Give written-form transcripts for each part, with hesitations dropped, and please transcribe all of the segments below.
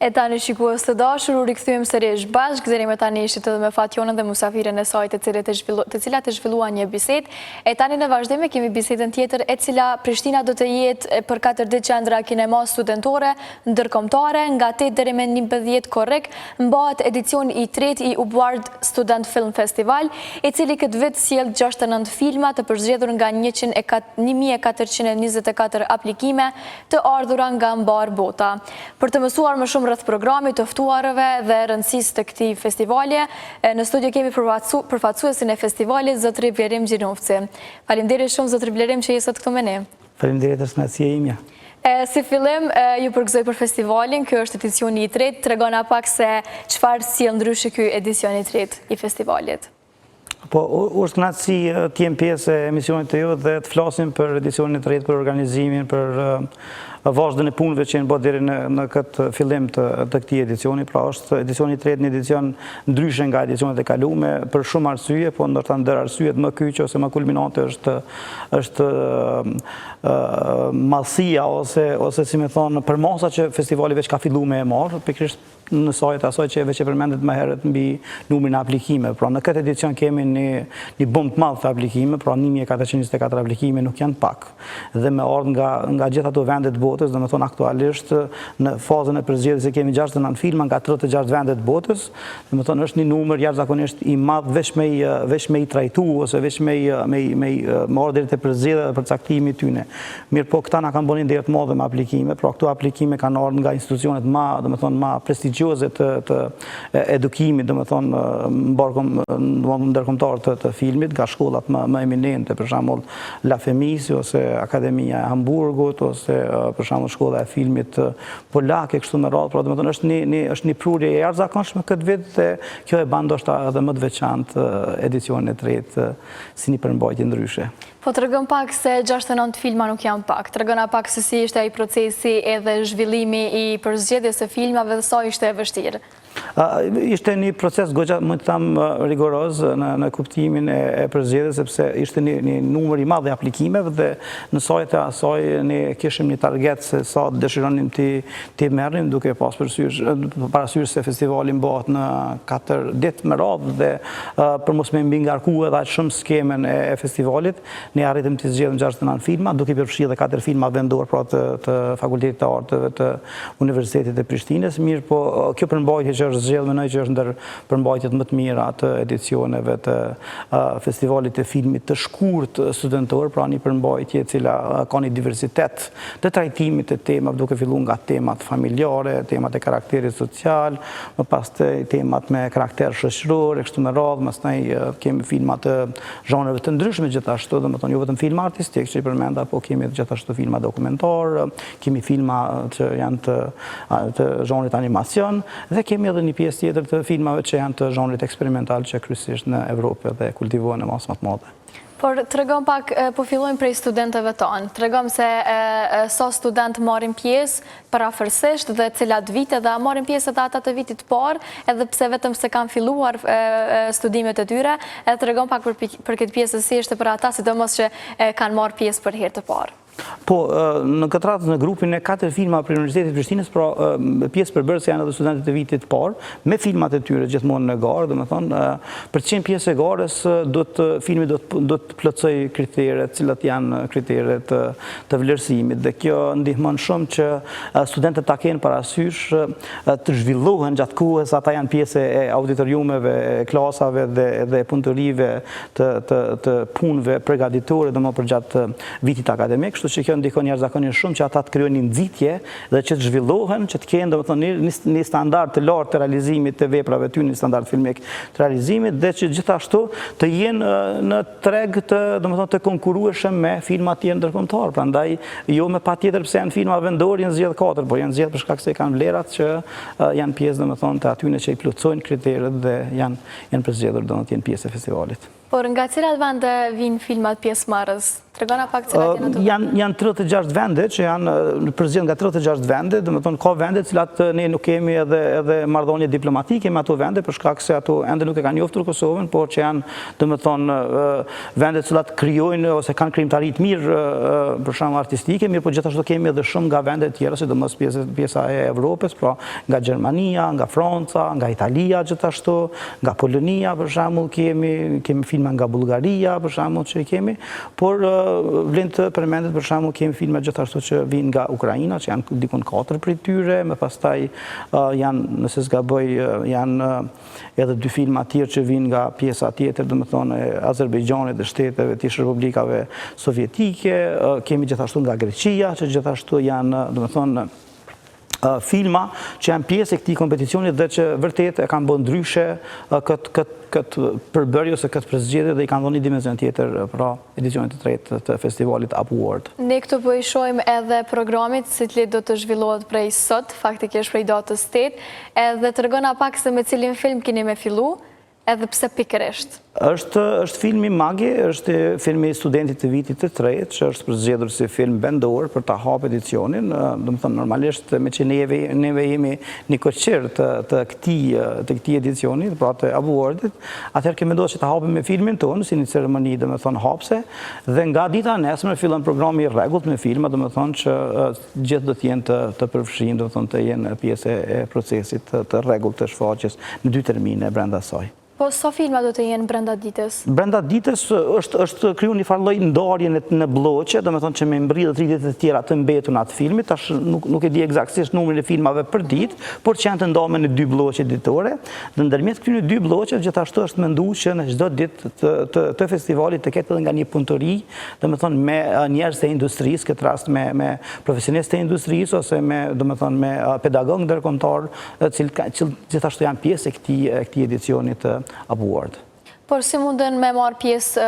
E tani shikues të dashur, u rikthyem sërish bashkë, zëri me tani ishit edhe me Fationën dhe musafiren e saj të cilat e zhvilluan një bisedë. E tani në vazhdime kemi bisedën tjetër e cila Prishtina do të jetë për 4 ditë qendra kinema studentore ndërkombëtare nga 8 deri me 11 korrik mbahet edicioni i 3 i Upward Student Film Festival, i cili këtë vit sjell 69 filma të përzgjedhur nga 1424 aplikime të ardhura nga mbar bota. Për të mësuar më shumë rreth programit, të ftuarëve dhe rëndësisë të këtij festivali, në studio kemi përfaqësuesin e festivalit, zotëri Blerim Gjinovci. Faleminderit shumë zotëri Blerim që jeni sot këtu me ne. Faleminderit është kënaqësia ime. Si fillim, ju përgëzoj për festivalin, kjo është edicioni i 3, tregona pak se çfarë sjell ndryshe ky edicion i 3 i festivalit. Po, është kënaqësi të jem pjesë e emisionit të ju dhe të flasim për edicionin e 3, për organizimin, për vazhdën e punëve që janë bërë deri në këtë fillim të këtij edicioni. Pra është edicioni i 3 një edicion ndryshe nga edicionet e kaluara për shumë arsye, po ndoshta ndër arsyet më kyçe ose më kulminante është mallësia ose si më thon përmasa që festivali veç ka filluar me e marr, pikërisht në sajt asaj që veç e përmendet më herët mbi numrin e aplikimeve. Pra në këtë edicion kemi një bumb të madh të aplikime, pra 1424 aplikime nuk janë pak. Dhe me ardhmë nga gjithë ato vende të botës, domethënë aktualisht në fazën e përzgjedhjes kemi 69 filma nga 36 vende të botës. Domethënë është një numër jashtëzakonisht i madh veç me i trajtuar ose veç me ardhurit e përzgjedhjeve dhe përcaktimi i tyre. Mirë, po këta na kanë bënë një të madhe me aplikime, pra këto aplikime kanë ardhur nga institucionet më prestigjioze të edukimit, domethënë ndërkombëtar të filmit, nga shkollat më eminente, për shembull La Femis ose Akademia e Hamburgut ose për shembull shkolla e filmit polake kështu me radhë. Pra domethënë është një prurje e jashtëzakonshme këtë vit dhe kjo e bën ndoshta edhe më të veçantë edicionin e 3 si një përmbajtje ndryshe. Po tregon pak se 69 filma nuk janë pak. Tregona pak se si ishte ai procesi edhe zhvillimi i përzgjedhjes së filmave dhe sa ishte e vështirë. Ishte një proces goxha, më të them, rigoroz në kuptimin e përzgjedhjes, sepse ishte një numër i madh i aplikimeve dhe në sajt e asaj ne kishim një target se sa dëshironim ti merrim, duke pas parasysh se festivali mbahet në 4 ditë me radhë dhe për mos me mbi ngarkuar edhe aq shumë skemen e festivalit, ne arritëm të zgjedhim 69 filma, duke përfshirë edhe 4 filma vendor pra të Fakultetit të Arteve të Universitetit të Prishtinës. Mirë, po kjo përmbajtje që është zgjedhur mendoj që është ndër përmbajtjet më të mira të edicioneve të festivalit të filmit të shkurt studentor, pra një përmbajtje e cila ka një diversitet të trajtimit të temave, duke filluar nga temat familjare, temat e karakterit social, më pas temat me karakter shoqëror, e kështu me radhë, pastaj kemi filma të zhanreve të ndryshme gjithashtu, domethënë jo vetëm filma artistik që i përmenda, po kemi gjithashtu filma dokumentar, kemi filma që janë të zhanrit animacion dhe kemi edhe një pjesë tjetër të filmave që janë të zhanrit eksperimental që kryesisht në Evropë dhe kultivohen në masë më të madhe. Por tregom pak, po fillojmë prej studentëve tonë. Tregom se sa student marrin pjesë parafërsisht dhe cilat vite dhe marrin pjesë edhe ata të vitit parë, edhe pse vetëm se kanë filluar studimet e tyre, edhe tregom pak për këtë pjesë si është për ata, sidomos që kanë marrë pjesë për herë të parë. Po, në këtë radhë në grupin e 4 filma për Universitetin e Prishtinës, pra pjesë përbërëse janë edhe studentët e vitit parë, me filmat e tyre gjithmonë në garë, domethënë për të qenë pjesë e garës, filmi do të plotësoj kriteret, cilat janë kriteret të vlerësimit, dhe kjo ndihmon shumë që studentët ta kenë parasysh të zhvillohen gjatë kohës, ata janë pjesë e auditoriumeve, klasave dhe punëtorive të punëve përgatitore, domethënë për gjatë vitit akademik. Kështu që kjo ndikon jashtëzakonisht shumë që ata të krijojnë një nxitje dhe që të zhvillohen, që të kenë domethënë një standard të lartë të realizimit të veprave tyre, një standard filmik të realizimit dhe që gjithashtu të jenë në treg të domethënë të konkurrueshëm me filma të tjerë ndërkombëtar. Prandaj jo me patjetër pse janë filma vendor janë zgjedh 4, por janë zgjedh për shkak se kanë vlerat që janë pjesë domethënë të atyre që i plotësojnë kriteret dhe janë përzgjedhur domethënë të jenë pjesë e festivalit. Por nga cilat vende vinë filmat pjesëmarrës? Tregona pak cilat janë ato? Janë 36 vende që janë përzgjedhur nga 36 vende, domethënë ka vende cilat ne nuk kemi edhe marrëdhënie diplomatike me ato vende për shkak se ato ende nuk e kanë njoftur Kosovën, por që janë domethënë vende cilat krijojnë ose kanë krijimtari të mirë për shembull artistike, mirë po gjithashtu kemi edhe shumë nga vende të tjera, sidomos pjesa e Evropës, pra nga Gjermania, nga Franca, nga Italia gjithashtu, nga Polonia për shembull kemi filma nga Bullgaria për shembull që kemi, por vlen të përmendet për shembull kemi filma gjithashtu që vijnë nga Ukraina, që janë dikon 4 prej tyre, më pastaj janë, nëse s'gaboj, janë edhe 2 filma tjerë që vijnë nga pjesa tjetër, domethënë e Azerbajxhanit dhe shteteve të republikave sovjetike, kemi gjithashtu nga Greqia, që gjithashtu janë, domethënë filma që janë pjesë e këtij kompeticioni dhe që vërtet e kanë bërë ndryshe këtë përbërje ose këtë përzgjedhje dhe i kanë dhënë një dimension tjetër pra edicionit të tretë të festivalit Upward. Ne këtu po i shohim edhe programit i cili do të zhvillohet prej sot, faktikisht prej datës 8, edhe tregona pak se me cilin film keni me fillu, edhe pse pikërisht. Është filmi Magi, është filmi i studentit të vitit të tretë, që është përzgjedhur si film vendor për ta hapur edicionin. Domethënë normalisht me që neve jemi një koqir të këtij edicioni, pra të Awardit, atëherë kemi menduar që ta hapim me filmin tonë si një ceremoni domethënë hapse, dhe nga dita e nesme fillon programi i rregullt me filma, domethënë që gjithë do të jenë të përfshijnë, domethënë të jenë pjesë e procesit të rregullt të shfaqjes në 2 termine brenda saj. Po sa filma do të jenë brenda ditës? Brenda ditës është krijuar një farë lloj ndarje në bloqe, domethënë që me mbridhje të rritjet e tjera të mbetuna të filmit, tash nuk e di eksaktësisht numrin e filmave për ditë, por që janë të ndarme në 2 bloqe ditore, dhe ndërmjet këtyre 2 bloqeve gjithashtu është menduar që në çdo ditë të festivalit të ketë edhe nga një punëtori, domethënë me njerëz të industrisë, këtë rast me profesionistë të industrisë ose domethënë me pedagogë ndërkombëtar, që gjithashtu janë pjesë e këtij edicioni të Award. Por si munden me marrë pjesë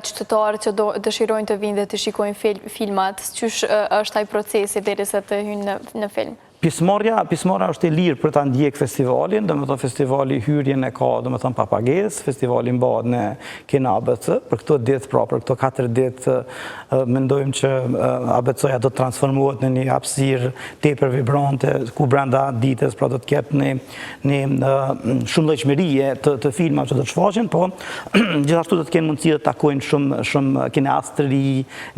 qytetarë që dëshirojnë të vinë dhe të shikojnë filmat, çysh është ai procesi derisa të hyjnë në film? Pjesëmarrja është e lirë për ta ndjek festivalin, domethënë festivali hyrjen e ka domethënë pa pagesë, festivali mbahet në Kena ABC, për këto ditë pra, për këto 4 ditë mendojmë që ABC-ja do të transformohet në një hapësirë tepër vibrante, ku brenda ditës pra do të ketë një shumëllojshmërie të filmave që do të shfaqen, po gjithashtu do të kenë mundësi të takojnë shumë kineastë të ri,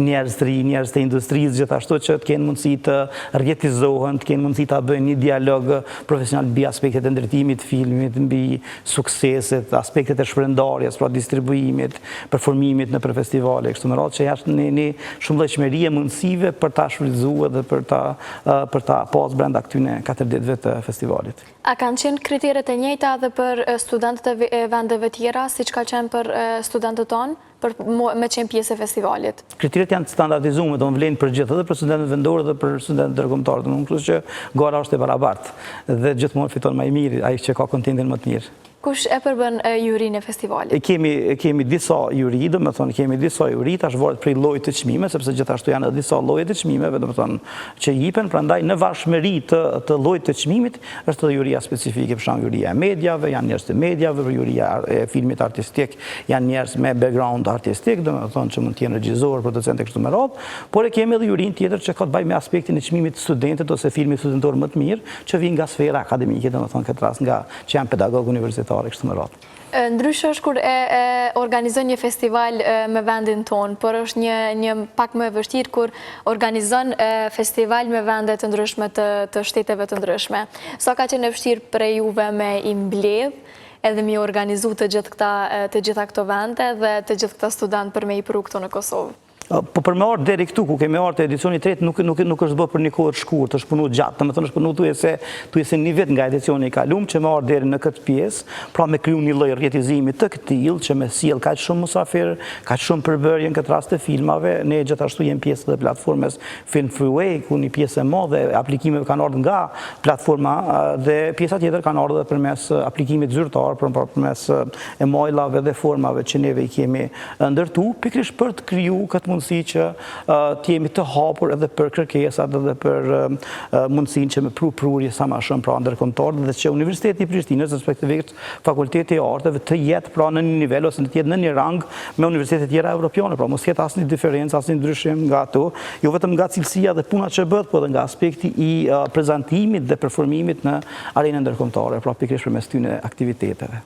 njerëz të industrisë, gjithashtu që të kenë mundësi të rjetizohen, të kenë si ta bëjnë një dialog profesional mbi aspektet e ndërtimit të filmit, mbi sukseset, aspektet e shpërndarjes, pra distribuimit, performimit në për festivale, kështu me radhë që jashtë një shumëllojshmëri e mundësive për ta shfrytzuar dhe për ta pas brenda këtyne 4 ditëve të festivalit. A kanë qenë kriteret e njëjta edhe për studentët e vendeve tjera, siç ka qenë për studentët tonë? Me qenë pjesë e festivalit. Kriteret janë standardizuar, do të vlen për gjithë, edhe për studentët vendorë dhe për studentët ndërkombëtar, kështu që gara është e barabartë dhe gjithmonë fiton më i miri, ai që ka kontentin më të mirë. Kush e përbën jurinë e festivalit? Kemi disa juri, domethënë kemi disa juri, tash varet prej llojit të çmimeve, sepse gjithashtu janë edhe disa lloje të çmimeve, domethënë që jipen, prandaj në varëshmëri të llojit të çmimit është edhe juria specifike, për shembull juria e mediave, janë njerëz të mediave, për juria e filmit artistik janë njerëz me background artistik, domethënë që mund të jenë regjisor, producent e kështu me radhë, por e kemi edhe jurinë tjetër që ka të bëjë me aspektin e çmimit të studentit ose filmit studentor më të mirë, që vijnë nga sfera akademike, domethënë këtë rast nga që janë pedagogë universitar. Ndryshë është kur organizon një festival me vendin tonë, por është një pak më vështirë kur organizon festival me vendet të ndryshme të shteteve të ndryshme. Sa ka qenë vështirë për juve me i mbledh edhe me organizu të gjitha këto vende dhe të gjitha këta student për me i pru këto në Kosovë? Po për me ardhë deri këtu, ku kemi ardhë të edicioni tretë, nuk është bërë për një kohë të shkurtë, është punu gjatë, domethënë është punu tuese një vit nga edicioni i kaluar që me ardhë deri në këtë pjesë, pra me kriju një lloj rrjetizimi të këtillë që me sjell kaq shumë musafir, kaq shumë përbërje në këtë rast të filmave, ne gjithashtu jemi pjesë të platformës Film Freeway, ku një pjesë e madhe aplikimeve kanë ardhur nga platforma dhe pjesa tjetër kanë ardhur përmes aplikimit zyrtar, përmes emailave dhe formave që neve i kemi ndërtu, pikërisht për të kriju këtë mundësi që të jemi të hapur edhe për kërkesat edhe për mundësinë që me prurje sa më shumë pra ndërkombëtar dhe që Universiteti i Prishtinës, respektivisht Fakulteti i Arteve të jetë pra në një nivel ose të jetë në një rang me universitetet tjera evropiane, pra mos ketë asnjë diferencë, asnjë ndryshim nga ato, jo vetëm nga cilësia dhe puna që bëhet, por edhe nga aspekti i prezantimit dhe performimit në arenën ndërkombëtare, pra pikërisht përmes këtyre aktiviteteve.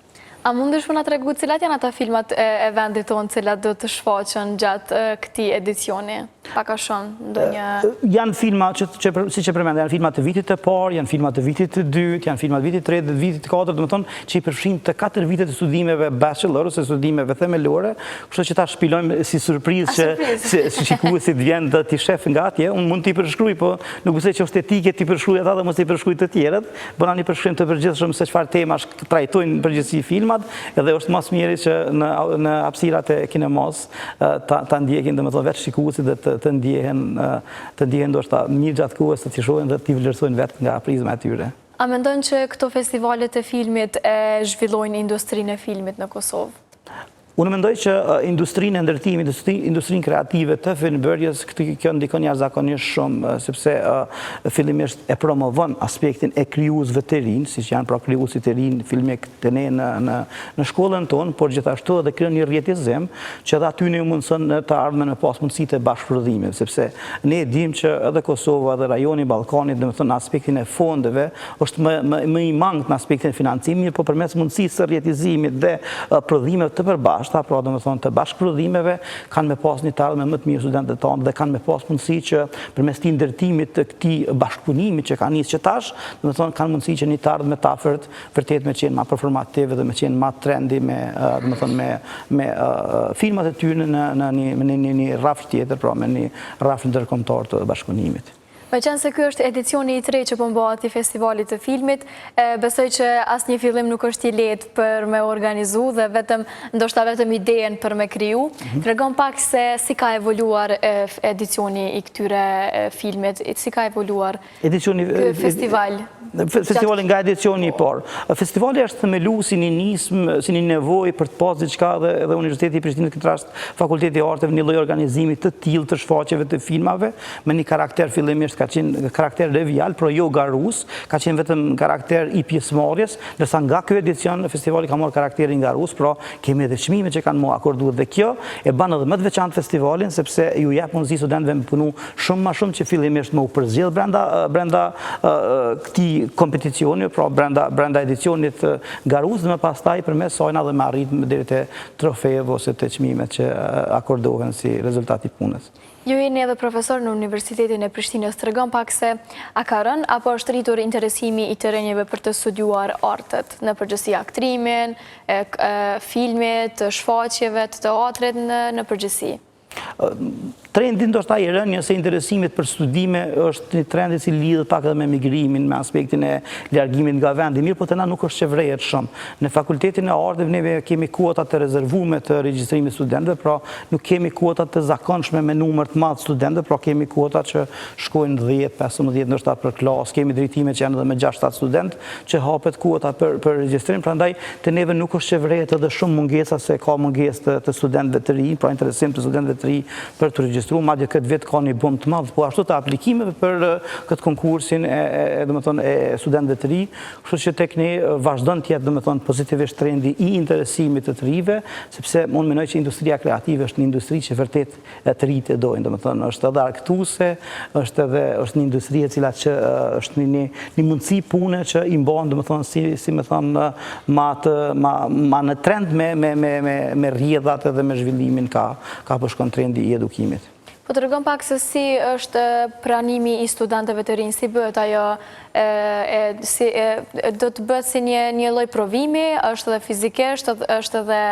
A mundesh më na tregu cilat janë ata filmat e vendit tonë cilat do të shfaqen gjatë këtij edicioni? Pak a shumë ndonjë. Janë filma që siç e përmendë, janë filma të vitit të parë, janë filma të vitit të dytë, janë filma të vitit të tretë, të vitit të katërt, domethënë që i përfshin të 4 vitet të studimeve bachelor ose studimeve themelore, kështu që ta shpilojmë si surprizë që shikuesit vjen të t'i shef nga atje. Unë mund t'i përshkruaj, po nuk besoj që është etike t'i përshkruaj ata dhe mos t'i përshkruaj të tjerët. Bëna një përshkrim të përgjithshëm se çfarë temash trajtojnë në përgjithësi filmat, edhe është më miri që në hapësirat e kinemos ta ndjekin domethënë vetë shikuesit dhe të ndjehen ndoshta mirë gjatë kohës të t'i shohin dhe t'i vlerësojnë vetë nga prizma e tyre. A mendon që këto festivalet e filmit e zhvillojnë industrinë e filmit në Kosovë? Unë mendoj që industrinë e ndërtimit, industrinë kreative të filmbërjes, kjo ndikon jashtëzakonisht shumë, sepse fillimisht e promovon aspektin e krijuesve të rinj, siç janë pra krijuesit të rinj filmik të ne në shkollën tonë, por gjithashtu edhe krijon një rrjetizim që edhe aty ne mundson në të ardhmen me pas mundësi të bashkëprodhimit, sepse ne dimë që edhe Kosova dhe rajoni i Ballkanit, domethënë aspektin e fondeve është më i mangët në aspektin e financimit, por përmes mundësisë së rrjetizimit dhe prodhimeve të përbashkëta, pra domethënë të bashkëprodhimeve, kanë me pas një të ardhme më të mirë studentët tonë dhe kanë me pas mundësi që përmes të ndërtimit të këtij bashkëpunimi që ka nisë që tash, domethënë kanë mundësi që një të ardhme të afërt vërtet me qenë më performative dhe me qenë më trendi me filmat e tyre në një rrafsh tjetër, pra me një rrafsh ndërkombëtar të bashkëpunimit. Me qenë se ky është edicioni i tretë që po bëhet i festivalit të filmit, besoj që asnjë fillim nuk është i lehtë për me organizu dhe ndoshta vetëm idenë për me kriju. Tregon pak se si ka evoluar edicioni i këtyre filmit, si ka evoluar ky festival. Festivali nga edicioni i parë. Festivali është themelu si një nismë, si një nevojë për të pasur diçka dhe Universiteti i Prishtinës, këtë rast Fakulteti i Arteve, një lloj organizimi të tillë të shfaqjeve të filmave me një karakter fillimisht ka qenë karakter revial, por jo garus, ka qenë vetëm karakter i pjesëmarrjes, ndërsa nga ky edicion festivali ka marrë karakterin garus, pra kemi edhe çmimet që kanë akorduar dhe kjo e bën edhe më të veçantë festivalin sepse ju jep mundësi studentëve me punu shumë më shumë që fillimisht më u përzgjedh brenda këtij kompeticioni, pra brenda edicionit garus dhe më pastaj përmes saj na dhe me arritëm deri te trofeeve ose te çmimet që akordohen si rezultat i punës. Ju jeni edhe profesor në Universitetin e Prishtinës, tregon pak se a ka rënë apo është rritur interesimi i të rinjve për të studiuar artet, në përgjithësi aktrimin, filmit, shfaqjeve, të teatrit në përgjithësi? Trendi ndoshta i rënjes së interesimit për studime është një trend i cili lidhet pak edhe me migrimin, me aspektin e largimit nga vendi. Mirë, po të na nuk është që vrehet shumë. Në Fakultetin e Arteve neve kemi kuota të rezervuara të regjistrimit studentëve, pra nuk kemi kuota të zakonshme me numër të madh studentëve, pra kemi kuota që shkojnë 10, 15 ndoshta për klasë, kemi drejtime që janë edhe me 6-7 studentë, që hapet kuota për regjistrim, prandaj te neve nuk është që vrehet edhe shumë mungesa se ka mungesë të studentëve të rinj, pra interesim të studentëve të rinj për të regjistruar, madje këtë vit ka një bum të madh, po ashtu të aplikimeve për këtë konkursin e studentëve të rinj, kështu që tek ne vazhdon të jetë domethënë pozitivisht trendi i interesimit të rinjve, sepse unë mendoj që industria kreative është një industri që vërtet të rinjt e dojnë, domethënë është edhe argëtuese, është një industri e cila që është një mundësi pune që i mban domethënë si më thon ma në trend me rrjedhat edhe me zhvillimin ka po shkon trendi i edukimit. Po të tregon pak se si është pranimi i studentëve të rinj, si bëhet ajo, do të bëhet si një lloj provimi, është edhe fizikisht, është edhe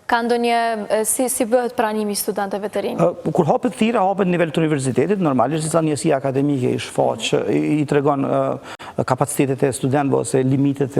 ka ndonjë si bëhet pranimi i studentëve të rinj? Kur hapet thira, hapet në nivel të universitetit, normalisht disa njësi akademike i shfaq, i tregon kapacitetet e studentëve ose limitet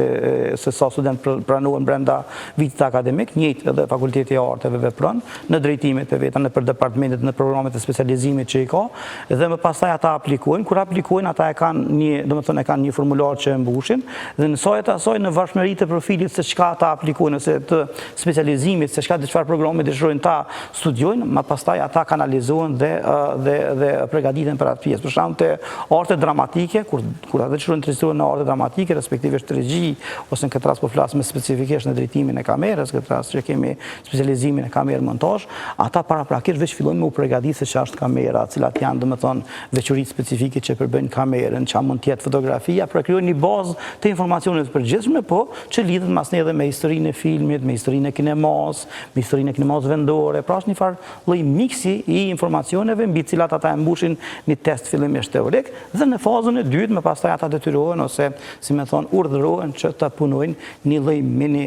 se sa studentë pranohen brenda vitit akademik, njëjtë edhe Fakulteti i Arteve vepron në drejtimet e veta, në për departamentet, në programet e specializimit që i ka, dhe më pastaj ata aplikojnë. Kur aplikojnë, ata e kanë kanë një formular që e mbushin, dhe në sajt asaj në varfëmëri të profilit se çka ta aplikojnë, ose të specializimit, se çfarë programe dëshirojnë ta studiojnë, ma pastaj ata kanalizohen dhe përgatiten për atë pjesë. Për shembull, te arte dramatike, kur ata dëshirojnë të regjistrohen në arte dramatike, respektivisht regji, ose në këtë rast po flas më specifikisht në drejtimin e kamerës, këtë rast që kemi specializimin e kamerë montazh, ata paraprakisht veç fillojnë me u përgatitë se ç'është kamera, cilat janë domethënë veçoritë specifike që përbëjnë kamerën, ç'a mund të jetë fotografia, pra krijojnë një bazë të informacioneve të përgjithshme, po që lidhet masnjë edhe me historinë e filmit, me historinë e kinemas, me historinë e kinemas vendore, pra është një farë lloj miksi i informacioneve mbi të cilat ata e mbushin një test fillimisht teorik, dhe në fazën e dytë më pastaj ata detyrohen ose si më thon urdhërohen që ta punojnë një lloj mini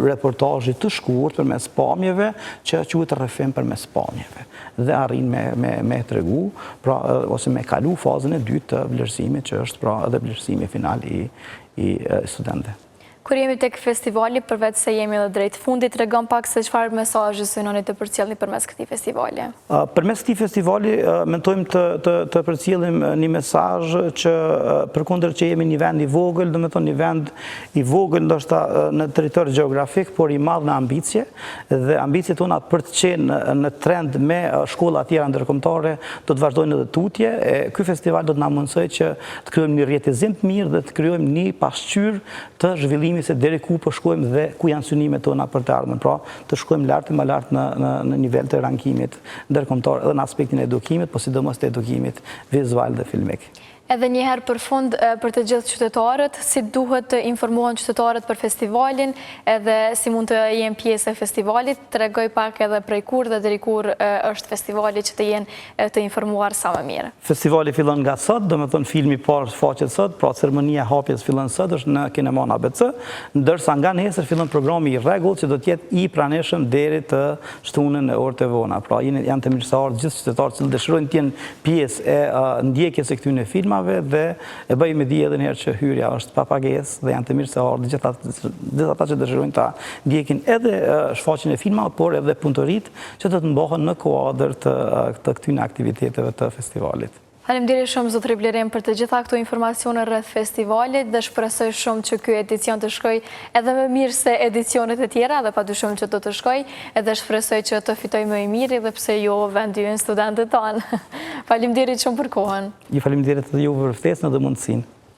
reportazhi të shkurtër përmes pamjeve që quhet rrëfim përmes pamjeve dhe arrin me tregu, pra ose me kalu fazën e dytë të vlerësimit që është pra edhe vlerësimi final i studentëve. Kur jemi tek festivali, përveç se jemi edhe drejt fundit, tregon pak se çfarë mesazhe synoni të përcjellni përmes këtij festivali. Përmes këtij festivali mendojmë të përcjellim një mesazh që përkundër që jemi një vend i vogël, domethënë një vend i vogël ndoshta në territor gjeografik, por i madh në ambicie, dhe ambicet tona për të qenë në trend me shkolla të tjera ndërkombëtare do të vazhdojnë edhe tutje. Ky festival do të na mundsojë që të krijojmë një rrjetëzim të mirë dhe të krijojmë një pasqyrë të zhvillimit se deri ku po shkojmë dhe ku janë synimet tona për të ardhmen. Pra, të shkojmë lart e më lart në nivel të rankimit ndërkombëtar edhe në aspektin e edukimit, po sidomos të edukimit vizual dhe filmik. Edhe një herë për fund, për të gjithë qytetarët, si duhet të informohen qytetarët për festivalin, edhe si mund të jenë pjesë e festivalit, tregoj pak edhe prej kur dhe deri kur është festivali që të jenë të informuar sa më mirë. Festivali fillon nga sot, domethënë filmi i parë faqet sot, pra ceremonia e hapjes fillon sot, është në Kineman ABC, ndërsa nga nesër fillon programi i rregullt që do të jetë i pranishëm deri të shtunën e orët e vona. Pra janë të mirëseardhë gjithë qytetarët që dëshirojnë të jenë pjesë e ndjekjes së këtyre filmave, dhe e bëj me di edhe një herë që hyrja është pa pagesë dhe janë të mirëseardhë gjithë ata që dëshirojnë ta ndjekin edhe shfaqjen e filmave, por edhe punëtoritë që do të mbohen në kuadër të këtyre aktiviteteve të festivalit. Faleminderit shumë zotëri Blerim për të gjitha këto informacione rreth festivalit, dhe shpresoj shumë që ky edicion të shkojë edhe më mirë se edicionet e tjera, dhe padyshim që do të shkojë, edhe shpresoj që të fitoj më i miri dhe pse jo vendi ynë studentët tanë. Faleminderit shumë për kohën. Ju faleminderit edhe juve për ftesën dhe mundësinë.